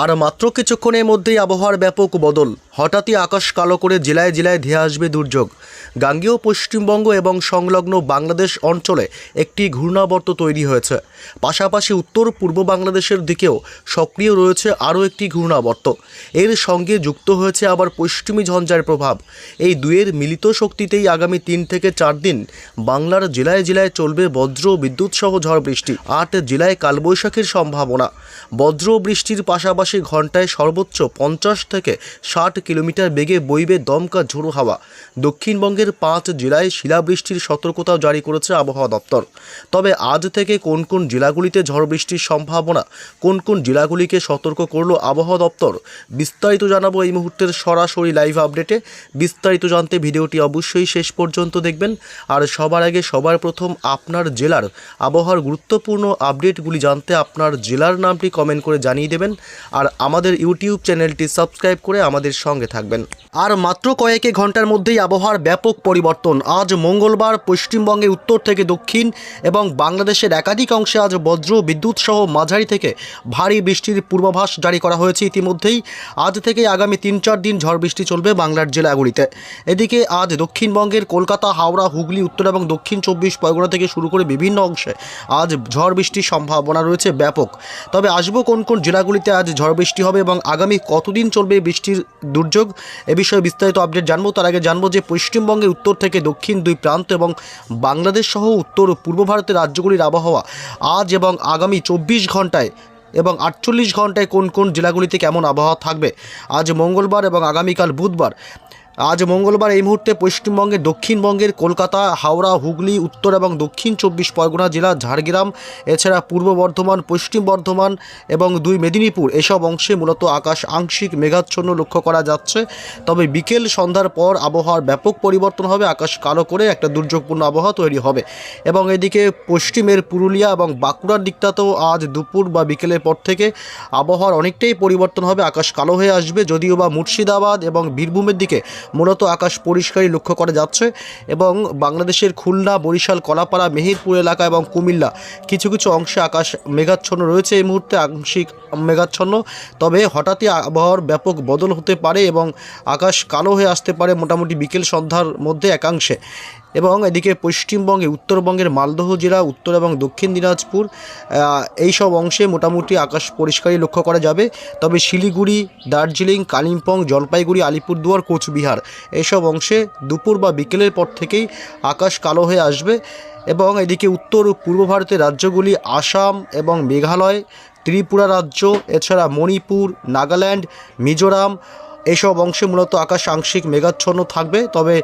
আর মাত্র কিছুক্ষণের মধ্যেই আবহাওয়ার ব্যাপক বদল। হঠাৎই আকাশ কালো করে জেলায় জেলায় ধেয়ে আসবে দুর্যোগ। গাঙ্গেয় পশ্চিমবঙ্গ এবং সংলগ্ন বাংলাদেশ অঞ্চলে একটি ঘূর্ণাবর্ত তৈরি হয়েছে। পাশাপাশি উত্তর পূর্ব বাংলাদেশের দিকেও সক্রিয় রয়েছে আরও একটি ঘূর্ণাবর্ত। এর সঙ্গে যুক্ত হয়েছে আবার পশ্চিমী ঝঞ্ঝার প্রভাব। এই দুয়ের মিলিত শক্তিতেই আগামী 3 থেকে 4 দিন বাংলার জেলায় জেলায় চলবে বজ্র বিদ্যুৎ সহ ঝড় বৃষ্টি। 8 জেলায় কালবৈশাখীর সম্ভাবনা। বজ্র বৃষ্টির পাশাপাশি ঘন্টায় সর্বোচ্চ 50 থেকে 60 কিলোমিটার বেগে বইবে দমকা ঝোড়ো হাওয়া। দক্ষিণবঙ্গের 5 জেলায় শিলাবৃষ্টির সতর্কতাও জারি করেছে আবহাওয়া দপ্তর। তবে আজ থেকে কোন কোন জেলাগুলিতে ঝড় বৃষ্টির সম্ভাবনা, কোন কোন জেলাগুলিকে সতর্ক করল আবহাওয়া দপ্তর, বিস্তারিত জানাবো এই মুহূর্তের সরাসরি লাইভ আপডেটে। বিস্তারিত জানতে ভিডিওটি অবশ্যই শেষ পর্যন্ত দেখবেন। আর সবার আগে সবার প্রথম আপনার জেলার আবহাওয়ার গুরুত্বপূর্ণ আপডেটগুলি জানতে আপনার জেলার নামটি কমেন্ট করে জানিয়ে দেবেন। আর আমাদের ইউটিউব চ্যানেলটি সাবস্ক্রাইব করে আমাদের সঙ্গে থাকবেন। আর মাত্র কয়েক ঘন্টার মধ্যেই আবহাওয়ার ব্যাপক পরিবর্তন। আজ মঙ্গলবার পশ্চিমবঙ্গে উত্তর থেকে দক্ষিণ এবং বাংলাদেশের একাধিক অংশে আজ বজ্র বিদ্যুৎ সহ মাঝারি থেকে ভারী বৃষ্টির পূর্বাভাস জারি করা হয়েছে ইতিমধ্যেই। আজ থেকে আগামী 3-4 দিন ঝড় বৃষ্টি চলবে বাংলার জেলাগুলিতে। এদিকে আজ দক্ষিণবঙ্গের কলকাতা, হাওড়া, হুগলি, উত্তর এবং দক্ষিণ 24 পরগনা থেকে শুরু করে বিভিন্ন অংশে আজ ঝড় বৃষ্টির সম্ভাবনা রয়েছে ব্যাপক। তবে আসবো কোন কোন জেলাগুলিতে আজ ঝড় বৃষ্টি হবে এবং আগামী কতদিন চলবে বৃষ্টির দুর্যোগ, এ বিষয়ে বিস্তারিত আপডেট জানবো। তার আগে জানবো যে পশ্চিমবঙ্গের উত্তর থেকে দক্ষিণ দুই প্রান্ত এবং বাংলাদেশ সহ উত্তর পূর্ব ভারতের রাজ্যগুলির আবহাওয়া আজ এবং আগামী 24 ঘন্টায় এবং 48 ঘন্টায় কোন কোন জেলাগুলিতে কেমন আবহাওয়া থাকবে। আজ মঙ্গলবার এবং আগামীকাল বুধবার। আজ মঙ্গলবার এই মুহূর্তে পশ্চিমবঙ্গের দক্ষিণবঙ্গের কলকাতা, হাওড়া, হুগলি, উত্তর এবং দক্ষিণ 24 পরগনা জেলা, ঝাড়গ্রাম, এছাড়া পূর্ব বর্ধমান, পশ্চিম বর্ধমান এবং 2 মেদিনীপুর এসব অংশে মূলত আকাশ আংশিক মেঘাচ্ছন্ন লক্ষ্য করা যাচ্ছে। তবে বিকেল সন্ধ্যার পর আবহাওয়ার ব্যাপক পরিবর্তন হবে, আকাশ কালো করে একটা দুর্যোগপূর্ণ আবহাওয়া তৈরি হবে। এবং এদিকে পশ্চিমের পুরুলিয়া এবং বাঁকুড়ার দিকটাতেও আজ দুপুর বা বিকেলের পর থেকে আবহাওয়ার অনেকটাই পরিবর্তন হবে, আকাশ কালো হয়ে আসবে। যদিও বা মুর্শিদাবাদ এবং বীরভূমের দিকে মূলত আকাশ পরিষ্কারই লক্ষ্য করা যাচ্ছে। এবং বাংলাদেশের খুলনা, বরিশাল, কলাপাড়া, মেহেরপুর এলাকা এবং কুমিল্লা কিছু কিছু অংশে আকাশ মেঘাচ্ছন্ন রয়েছে এই মুহূর্তে, আংশিক মেঘাচ্ছন্ন। তবে হঠাৎই আবহাওয়ার ব্যাপক বদল হতে পারে এবং আকাশ কালো হয়ে আসতে পারে মোটামুটি বিকেল সন্ধ্যার মধ্যে একাংশে। এবং এদিকে পশ্চিমবঙ্গে উত্তরবঙ্গের মালদহ জেলা, উত্তর এবং দক্ষিণ দিনাজপুর এই সব অংশে মোটামুটি আকাশ পরিষ্কারই লক্ষ্য করা যাবে। তবে শিলিগুড়ি, দার্জিলিং, কালিম্পং, জলপাইগুড়ি, আলিপুরদুয়ার, কোচবিহার এইসব অংশে দুপুর বা বিকেলের পর থেকেই আকাশ কালো হয়ে আসবে। এবং এদিকে উত্তর ও পূর্ব ভারতের রাজ্যগুলি আসাম এবং মেঘালয়, ত্রিপুরা রাজ্য, এছাড়া মণিপুর, নাগাল্যান্ড, মিজোরাম এইসব অংশে মূলত আকাশ আংশিক মেঘাচ্ছন্ন থাকবে। তবে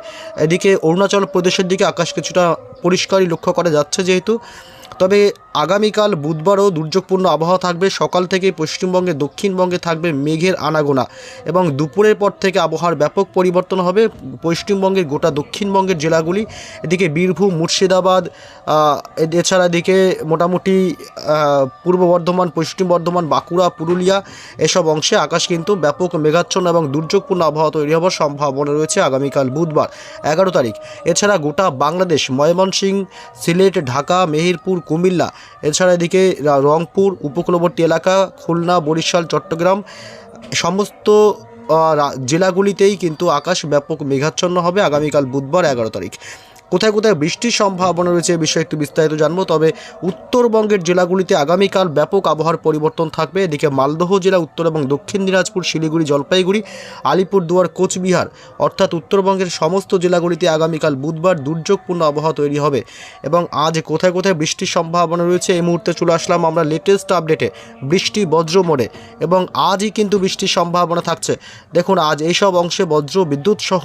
এদিকে অরুণাচল প্রদেশের দিকে আকাশ কিছুটা পরিষ্কারই লক্ষ্য করা যাচ্ছে যেহেতু। তবে আগামীকাল বুধবারও দুর্যোগপূর্ণ আবহাওয়া থাকবে। সকাল থেকে পশ্চিমবঙ্গে দক্ষিণবঙ্গে থাকবে মেঘের আনাগোনা এবং দুপুরের পর থেকে আবহাওয়ার ব্যাপক পরিবর্তন হবে পশ্চিমবঙ্গের গোটা দক্ষিণবঙ্গের জেলাগুলি। এদিকে বীরভূম, মুর্শিদাবাদ, এছাড়া এদিকে মোটামুটি পূর্ব বর্ধমান, পশ্চিম বর্ধমান, বাঁকুড়া, পুরুলিয়া এসব অংশে আকাশ কিন্তু ব্যাপক মেঘাচ্ছন্ন এবং দুর্যোগপূর্ণ আবহাওয়া তৈরি হওয়ার সম্ভাবনা রয়েছে আগামীকাল বুধবার 11 তারিখ। এছাড়া গোটা বাংলাদেশ ময়মনসিংহ, সিলেট, ঢাকা, মেহেরপুর, কুমিল্লা, এছাড়া এদিকে রংপুর, উপকূলবর্তী এলাকা, খুলনা, বরিশাল, চট্টগ্রাম সমস্ত জেলাগুলিতেই কিন্তু আকাশ ব্যাপক মেঘাচ্ছন্ন হবে আগামীকাল বুধবার 11 তারিখ। কোথায় কোথায় বৃষ্টির সম্ভাবনা রয়েছে এ বিষয়ে একটু বিস্তারিত জানবো। তবে উত্তরবঙ্গের জেলাগুলিতে আগামীকাল ব্যাপক আবহাওয়ার পরিবর্তন থাকবে। এদিকে মালদহ জেলা, উত্তর এবং দক্ষিণ দিনাজপুর, শিলিগুড়ি, জলপাইগুড়ি, আলিপুরদুয়ার, কোচবিহার অর্থাৎ উত্তরবঙ্গের সমস্ত জেলাগুলিতে আগামীকাল বুধবার দুর্যোগপূর্ণ আবহাওয়া তৈরি হবে। এবং আজ কোথায় কোথায় বৃষ্টির সম্ভাবনা রয়েছে এই মুহূর্তে চলে আসলাম আমরা লেটেস্ট আপডেটে বৃষ্টি বজ্র মোড়ে। এবং আজই কিন্তু বৃষ্টির সম্ভাবনা থাকছে। দেখুন আজ এইসব অংশে বজ্র বিদ্যুৎ সহ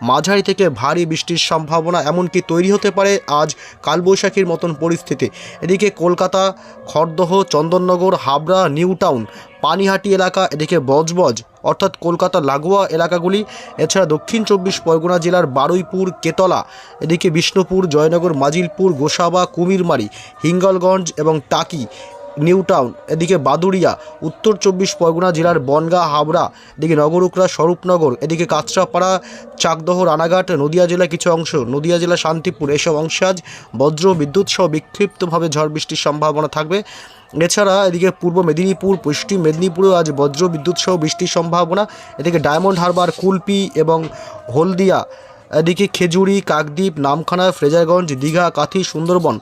মাঝারি থেকে ভারী বৃষ্টির সম্ভাবনা, এমনকি তৈরি হতে পারে আজ কালবৈশাখীর মতন পরিস্থিতি। এদিকে কলকাতা, খড়দহ, চন্দননগর, হাবড়া, নিউ টাউন, পানিহাটি এলাকা, এদিকে বজবজ অর্থাৎ কলকাতা লাগোয়া এলাকাগুলি, এছাড়া দক্ষিণ 24 পরগনা জেলার বারুইপুর, কেতলা, এদিকে বিষ্ণুপুর, জয়নগর, মাজিলপুর, গোসাবা, কুমিরমারি, হিঙ্গলগঞ্জ এবং টাকি, নিউ টাউন, এদিকে বাদুড়িয়া, উত্তর 24 পরগনা জেলার বনগাঁ, হাবড়া, এদিকে নগরুকরা, স্বরূপনগর, এদিকে কাঁচরাপাড়া, চাকদহ, রানাঘাট, নদিয়া জেলার কিছু অংশ, নদিয়া জেলা শান্তিপুর, এসব অংশে আজ বজ্র বিদ্যুৎ সহ বিক্ষিপ্তভাবে ঝড় বৃষ্টির সম্ভাবনা থাকবে। এছাড়া এদিকে পূর্ব মেদিনীপুর, পশ্চিম মেদিনীপুরেও আজ বজ্র বিদ্যুৎ সহ বৃষ্টির সম্ভাবনা। এদিকে ডায়মন্ড হারবার, কুলপি এবং হলদিয়া, এদিকে খেজুরি, কাকদ্বীপ, নামখানা, ফ্রেজারগঞ্জ, দীঘা, কাথি, সুন্দরবন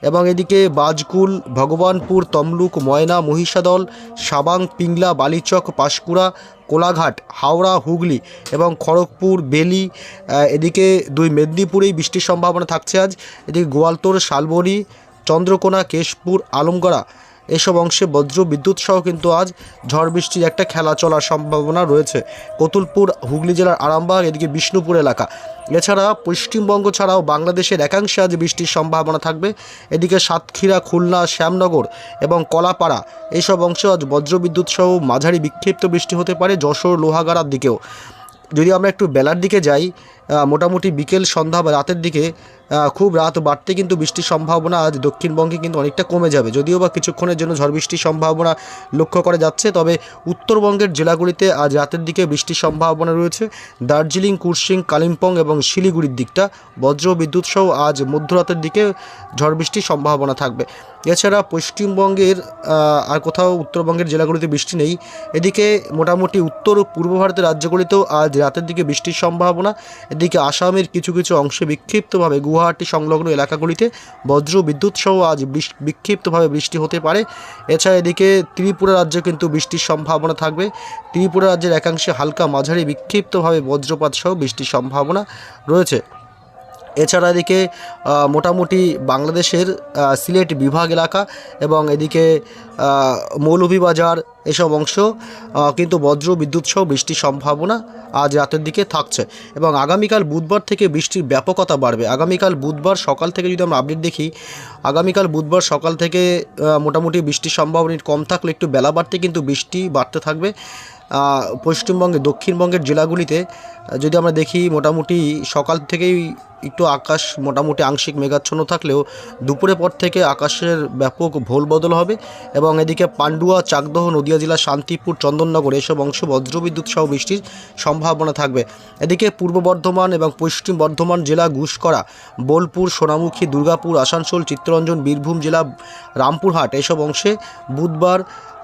এবং এদিকে বাজকুল, ভগবানপুর, তমলুক, ময়না, মহিষাদল, সাবাং, পিংলা, বালিচক, পাঁশকুড়া, কোলাঘাট, হাওড়া, হুগলি এবং খড়গপুর, বেলি, এদিকে 2 মেদিনীপুরেই বৃষ্টির সম্ভাবনা থাকছে আজ। এদিকে গোয়ালতোড়, শালবনী, চন্দ্রকোনা, কেশপুর, আলমগড়া, এসব অংশে বজ্র বিদ্যুৎ সহ কিন্তু আজ ঝড় বৃষ্টির একটা খেলা চলার সম্ভাবনা রয়েছে। কতুলপুর, হুগলি জেলার আরামবাগ, এদিকে বিষ্ণুপুর এলাকা। এছাড়া পশ্চিমবঙ্গ ছাড়াও বাংলাদেশের একাংশে আজ বৃষ্টির সম্ভাবনা থাকবে। এদিকে সাতক্ষীরা, খুলনা, শ্যামনগর এবং কলাপাড়া, এইসব অংশে আজ বজ্র বিদ্যুৎ সহ মাঝারি বিক্ষিপ্ত বৃষ্টি হতে পারে। যশোর, লোহাগাড়ার দিকেও। যদি আমরা একটু বেলার দিকে যাই, মোটামুটি বিকেল, সন্ধ্যা বা রাতের দিকে খুব রাত বাড়তে কিন্তু বৃষ্টির সম্ভাবনা আজ দক্ষিণবঙ্গে কিন্তু অনেকটা কমে যাবে। যদিও বা কিছুক্ষণের জন্য ঝড় বৃষ্টির সম্ভাবনা লক্ষ্য করা যাচ্ছে, তবে উত্তরবঙ্গের জেলাগুলিতে আজ রাতের দিকে বৃষ্টির সম্ভাবনা রয়েছে। দার্জিলিং, কুর্সিং, কালিম্পং এবং শিলিগুড়ির দিকটা বজ্র বিদ্যুৎ সহ আজ মধ্যরাতের দিকে ঝড় বৃষ্টির সম্ভাবনা থাকবে। এছাড়া পশ্চিমবঙ্গের আর কোথাও উত্তরবঙ্গের জেলাগুলিতে বৃষ্টি নেই। এদিকে মোটামুটি উত্তর ও পূর্ব ভারতের রাজ্যগুলিতেও আজ রাতের দিকে বৃষ্টির সম্ভাবনা। এদিকে আসামের কিছু কিছু অংশে বিক্ষিপ্তভাবে গুয়াহাটি সংলগ্ন এলাকাগুলিতে বজ্র বিদ্যুৎ সহ আজ বিক্ষিপ্তভাবে বৃষ্টি হতে পারে। এছাড়া এদিকে ত্রিপুরা রাজ্যে কিন্তু বৃষ্টির সম্ভাবনা থাকবে। ত্রিপুরা রাজ্যের একাংশে হালকা মাঝারি বিক্ষিপ্তভাবে বজ্রপাত সহ বৃষ্টির সম্ভাবনা রয়েছে। এছাড়া এদিকে মোটামুটি বাংলাদেশের সিলেট বিভাগ এলাকা এবং এদিকে মৌলভীবাজার, এসব অংশ কিন্তু বজ্র বিদ্যুৎ সহ বৃষ্টির সম্ভাবনা আজ রাতের দিকে থাকছে। এবং আগামীকাল বুধবার থেকে বৃষ্টির ব্যাপকতা বাড়বে। আগামীকাল বুধবার সকাল থেকে যদি আমরা আপডেট দেখি, আগামীকাল বুধবার সকাল থেকে মোটামুটি বৃষ্টির সম্ভাবনা কম থাকলে একটু বেলা বাড়তে কিন্তু বৃষ্টি বাড়তে থাকবে। পশ্চিমবঙ্গে, দক্ষিণবঙ্গের জেলাগুলিতে যদি আমরা দেখি, মোটামুটি সকাল থেকেই একটু আকাশ মোটামুটি আংশিক মেঘাচ্ছন্ন থাকলেও দুপুরের পর থেকে আকাশের ব্যাপক ভোল বদল হবে। এবং এদিকে পান্ডুয়া, চাকদহ, নদিয়া জেলা, শান্তিপুর, চন্দননগর, এসব অংশ বজ্রবিদ্যুৎ সহ বৃষ্টির সম্ভাবনা থাকবে। এদিকে পূর্ব বর্ধমান এবং পশ্চিম বর্ধমান জেলা, ঘুষকরা, বোলপুর, সোনামুখী, দুর্গাপুর, আসানসোল, চিত্তরঞ্জন, বীরভূম জেলা, রামপুরহাট, এসব অংশে বুধবার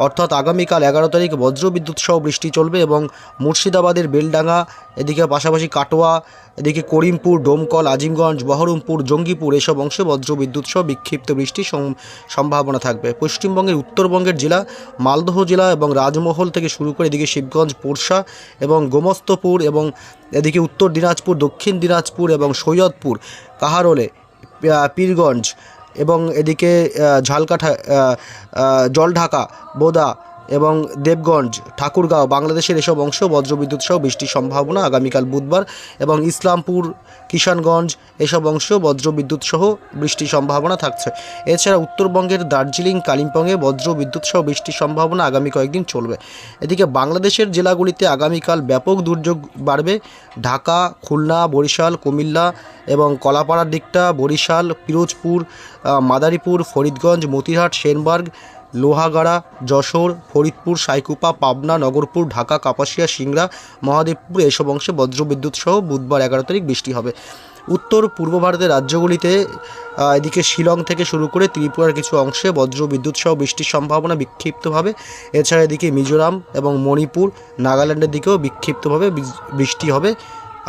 অর্থাৎ আগামীকাল 11 তারিখ বজ্রবিদ্যুৎ সহ বৃষ্টি চলবে। এবং মুর্শিদাবাদের বেলডাঙ্গা, এদিকে পাশাপাশি কাটোয়া, এদিকে করিমপুর, ডোমকল, আজিমগঞ্জ, বহরমপুর, জঙ্গিপুর, এসব অংশে বজ্রবিদ্যুৎ সহ বিক্ষিপ্ত বৃষ্টির সম্ভাবনা থাকবে। পশ্চিমবঙ্গের উত্তরবঙ্গের জেলা, মালদহ জেলা এবং রাজমহল থেকে শুরু করে এদিকে শিবগঞ্জ, পোরশা এবং গোমস্তপুর এবং এদিকে উত্তর দিনাজপুর, দক্ষিণ দিনাজপুর এবং সৈয়দপুর, কাহারোলে, পীরগঞ্জ এবং এদিকে ঝালকাঠা, জলঢাকা, বোদা এবং দেবগঞ্জ, ঠাকুরগাঁও, বাংলাদেশের এসব অংশ বজ্রবিদ্যুৎ সহ বৃষ্টির সম্ভাবনা আগামীকাল বুধবার। এবং ইসলামপুর, কিষানগঞ্জ, এসব অংশ বজ্রবিদ্যুৎ সহ বৃষ্টির সম্ভাবনা থাকছে। এছাড়া উত্তরবঙ্গের দার্জিলিং, কালিম্পংয়ে বজ্রবিদ্যুৎ সহ বৃষ্টির সম্ভাবনা আগামী কয়েকদিন চলবে। এদিকে বাংলাদেশের জেলাগুলিতে আগামীকাল ব্যাপক দুর্যোগ বাড়বে। ঢাকা, খুলনা, বরিশাল, কুমিল্লা এবং কলাপাড়ার দিকটা, বরিশাল, পিরোজপুর, মাদারীপুর, ফরিদগঞ্জ, মতিরহাট, সেনবার্গ, লোহাগাড়া, যশোর, ফরিদপুর, সাইকুপা, পাবনা, নগরপুর, ঢাকা, কাপাসিয়া, সিংড়া, মহাদেবপুর, এসব অংশে বজ্রবিদ্যুৎ সহ বুধবার 11 তারিখ বৃষ্টি হবে। উত্তর পূর্ব ভারতের রাজ্যগুলিতে এদিকে শিলং থেকে শুরু করে ত্রিপুরার কিছু অংশে বজ্রবিদ্যুৎ সহ বৃষ্টির সম্ভাবনা বিক্ষিপ্তভাবে। এছাড়া এদিকে মিজোরাম এবং মণিপুর, নাগাল্যান্ডের দিকেও বিক্ষিপ্তভাবে বৃষ্টি হবে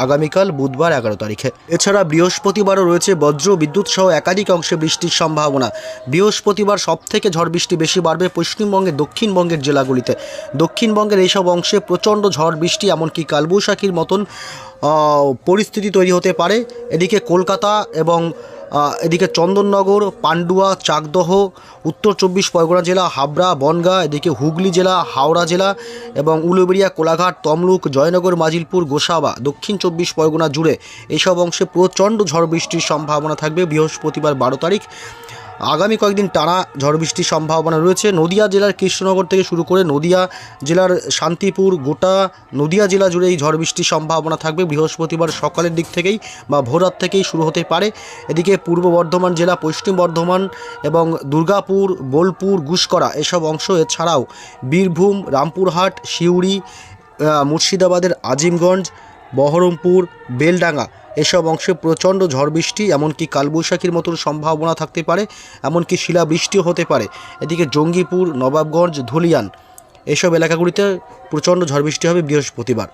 আগামীকাল বুধবার 11 তারিখে। এছাড়া বৃহস্পতিবারও রয়েছে বজ্র বিদ্যুৎ সহ একাধিক অংশে বৃষ্টির সম্ভাবনা। বৃহস্পতিবার সবথেকে ঝড় বৃষ্টি বেশি বাড়বে পশ্চিমবঙ্গের দক্ষিণবঙ্গের জেলাগুলিতে। দক্ষিণবঙ্গের এইসব অংশে প্রচণ্ড ঝড় বৃষ্টি, এমনকি কালবৈশাখীর মতন পরিস্থিতি তৈরি হতে পারে। এদিকে কলকাতা এবং এদিকে চন্দননগর, পান্ডুয়া, চাকদহ, উত্তর 24 পরগনা জেলা, হাবড়া, বনগাঁ, এদিকে হুগলি জেলা, হাওড়া জেলা এবং উলুবেড়িয়া, কোলাঘাট, তমলুক, জয়নগর, মাজিলপুর, গোসাবা, দক্ষিণ 24 পরগনা জুড়ে এইসব অংশে প্রচণ্ড ঝড় বৃষ্টির সম্ভাবনা থাকবে বৃহস্পতিবার 12 তারিখ। আগামী কয়েকদিন টানা ঝড় বৃষ্টির সম্ভাবনা রয়েছে। নদিয়া জেলার কৃষ্ণনগর থেকে শুরু করে নদিয়া জেলার শান্তিপুর, গোটা নদিয়া জেলা জুড়ে এই ঝড় বৃষ্টির সম্ভাবনা থাকবে। বৃহস্পতিবার সকালের দিক থেকেই বা ভোররাত থেকেই শুরু হতে পারে। এদিকে পূর্ব বর্ধমান জেলা, পশ্চিম বর্ধমান এবং দুর্গাপুর, বোলপুর, গুসকরা এসব অংশ, এছাড়াও বীরভূম, রামপুরহাট, সিউড়ি, মুর্শিদাবাদের আজিমগঞ্জ, বহরমপুর, বেলডাঙ্গা এসব অংশে প্রচণ্ড ঝড় বৃষ্টি, এমনকি কালবৈশাখীর মতন সম্ভাবনা থাকতে পারে, এমনকি শিলাবৃষ্টিও হতে পারে। এদিকে জঙ্গিপুর, নবাবগঞ্জ, ধুলিয়ান এসব এলাকাগুলিতে প্রচণ্ড ঝড় বৃষ্টি হবে বৃহস্পতিবার।